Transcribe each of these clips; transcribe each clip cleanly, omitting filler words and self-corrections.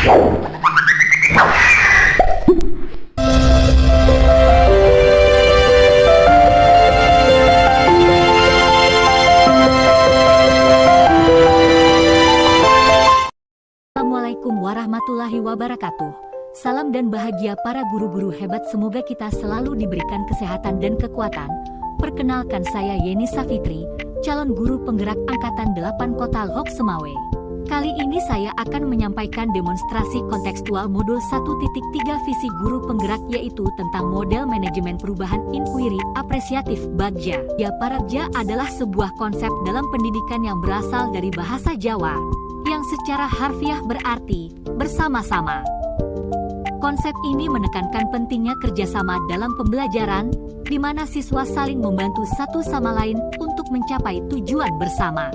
Assalamualaikum warahmatullahi wabarakatuh. Salam dan bahagia para guru-guru hebat, semoga kita selalu diberikan kesehatan dan kekuatan. Perkenalkan, saya Yeni Safitri, calon guru penggerak Angkatan 8 Kota Lok Semawe. Kali ini saya akan menyampaikan demonstrasi kontekstual modul 1.3 visi guru penggerak, yaitu tentang model manajemen perubahan inquiry apresiatif Bagja. Ya, Bagja adalah sebuah konsep dalam pendidikan yang berasal dari bahasa Jawa, yang secara harfiah berarti bersama-sama. Konsep ini menekankan pentingnya kerjasama dalam pembelajaran, di mana siswa saling membantu satu sama lain untuk mencapai tujuan bersama.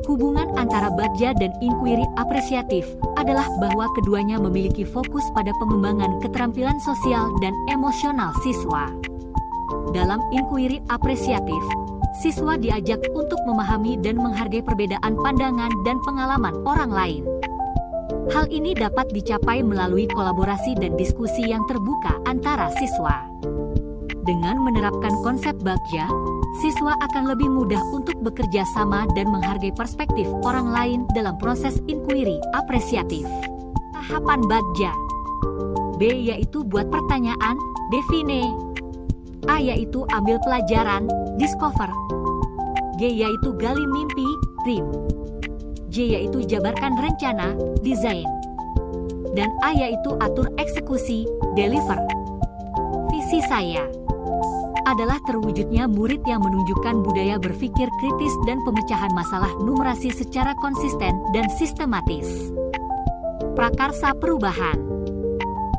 Hubungan antara Bagja dan inquiry apresiatif adalah bahwa keduanya memiliki fokus pada pengembangan keterampilan sosial dan emosional siswa. Dalam inquiry apresiatif, siswa diajak untuk memahami dan menghargai perbedaan pandangan dan pengalaman orang lain. Hal ini dapat dicapai melalui kolaborasi dan diskusi yang terbuka antara siswa. Dengan menerapkan konsep Bagja, siswa akan lebih mudah untuk bekerja sama dan menghargai perspektif orang lain dalam proses inquiry apresiatif. Tahapan Bagja. B yaitu buat pertanyaan, define. A yaitu ambil pelajaran, discover. G yaitu gali mimpi, dream. J yaitu jabarkan rencana, design. Dan A yaitu atur eksekusi, deliver. Visi saya adalah terwujudnya murid yang menunjukkan budaya berpikir kritis dan pemecahan masalah numerasi secara konsisten dan sistematis. Prakarsa perubahan.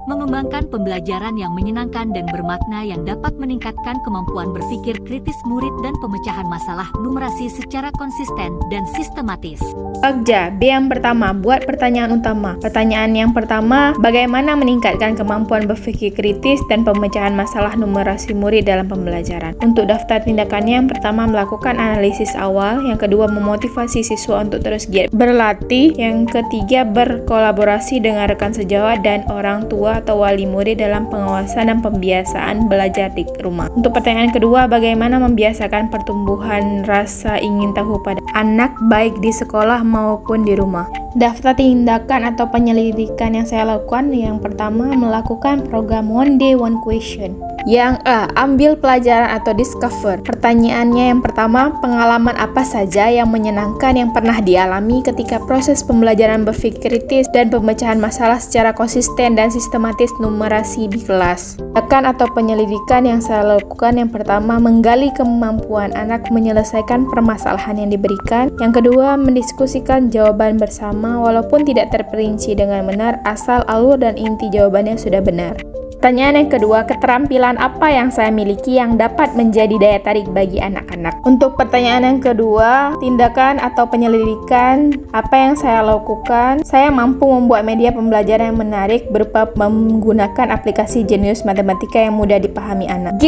Mengembangkan pembelajaran yang menyenangkan dan bermakna yang dapat meningkatkan kemampuan berpikir kritis murid dan pemecahan masalah numerasi secara konsisten dan sistematis. Bagja, B yang pertama, buat pertanyaan utama. Pertanyaan yang pertama, bagaimana meningkatkan kemampuan berpikir kritis dan pemecahan masalah numerasi murid dalam pembelajaran? Untuk daftar tindakannya, yang pertama melakukan analisis awal, yang kedua memotivasi siswa untuk terus giat berlatih, yang ketiga berkolaborasi dengan rekan sejawat dan orang tua atau wali murid dalam pengawasan dan pembiasaan belajar di rumah. Untuk pertanyaan kedua, bagaimana membiasakan pertumbuhan rasa ingin tahu pada anak baik di sekolah maupun di rumah. Daftar tindakan atau penyelidikan yang saya lakukan, yang pertama melakukan program One Day One Question. Yang A, ambil pelajaran atau discover. Pertanyaannya yang pertama, pengalaman apa saja yang menyenangkan yang pernah dialami ketika proses pembelajaran berpikir kritis dan pemecahan masalah secara konsisten dan sistematis numerasi di kelas. Tindakan atau penyelidikan yang saya lakukan, yang pertama menggali kemampuan anak menyelesaikan permasalahan yang diberikan. Yang kedua, mendiskusikan jawaban bersama walaupun tidak terperinci dengan benar, asal alur dan inti jawabannya sudah benar. Pertanyaan yang kedua, keterampilan apa yang saya miliki yang dapat menjadi daya tarik bagi anak-anak? Untuk pertanyaan yang kedua, tindakan atau penyelidikan apa yang saya lakukan? Saya mampu membuat media pembelajaran yang menarik berupa menggunakan aplikasi jenius matematika yang mudah dipahami anak. G,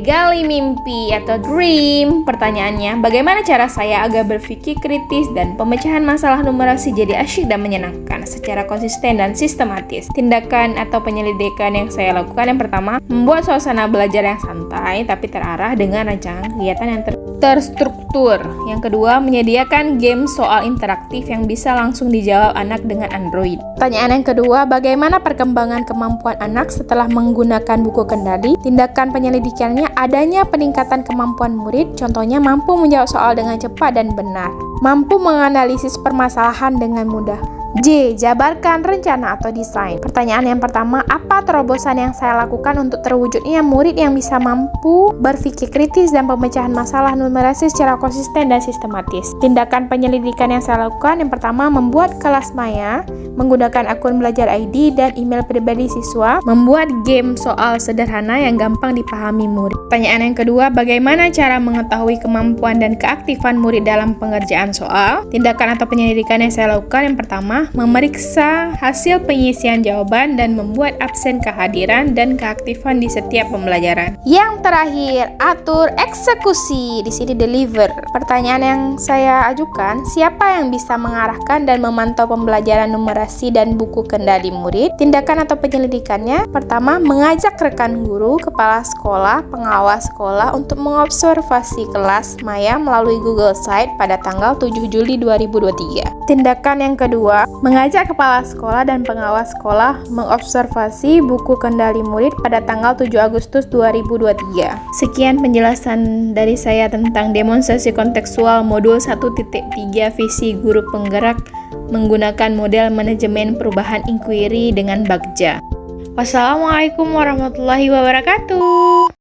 gali mimpi atau dream. Pertanyaannya, bagaimana cara saya agar berpikir kritis dan pemecahan masalah numerasi jadi asyik dan menyenangkan secara konsisten dan sistematis? Tindakan atau penyelidikan yang saya lakukan, yang pertama membuat suasana belajar yang santai tapi terarah dengan rancangan kegiatan yang terstruktur. Yang kedua, menyediakan game soal interaktif yang bisa langsung dijawab anak dengan Android. Pertanyaan yang kedua, bagaimana perkembangan kemampuan anak setelah menggunakan buku kendali? Tindakan penyelidikannya, adanya peningkatan kemampuan murid, contohnya mampu menjawab soal dengan cepat dan benar, mampu menganalisis permasalahan dengan mudah. J, jabarkan rencana atau desain. Pertanyaan yang pertama, apa terobosan yang saya lakukan untuk terwujudnya murid yang bisa mampu berpikir kritis dan pemecahan masalah numerasi secara konsisten dan sistematis? Tindakan penyelidikan yang saya lakukan, yang pertama membuat kelas maya menggunakan akun belajar ID dan email pribadi siswa, membuat game soal sederhana yang gampang dipahami murid. Pertanyaan yang kedua, bagaimana cara mengetahui kemampuan dan keaktifan murid dalam pengerjaan soal? Tindakan atau penyelidikan yang saya lakukan, yang pertama memeriksa hasil pengisian jawaban dan membuat absen kehadiran dan keaktifan di setiap pembelajaran. Yang terakhir, atur eksekusi. Di sini deliver. Pertanyaan yang saya ajukan, siapa yang bisa mengarahkan dan memantau pembelajaran numerasi demonstrasi dan buku kendali murid. Tindakan atau penyelidikannya, pertama, mengajak rekan guru, kepala sekolah, pengawas sekolah untuk mengobservasi kelas maya melalui Google Site pada tanggal 7 Juli 2023. Tindakan yang kedua, mengajak kepala sekolah dan pengawas sekolah mengobservasi buku kendali murid pada tanggal 7 Agustus 2023. Sekian penjelasan dari saya tentang demonstrasi kontekstual modul 1.3 visi guru penggerak menggunakan model manajemen perubahan inquiry dengan Bagja. Wassalamualaikum warahmatullahi wabarakatuh.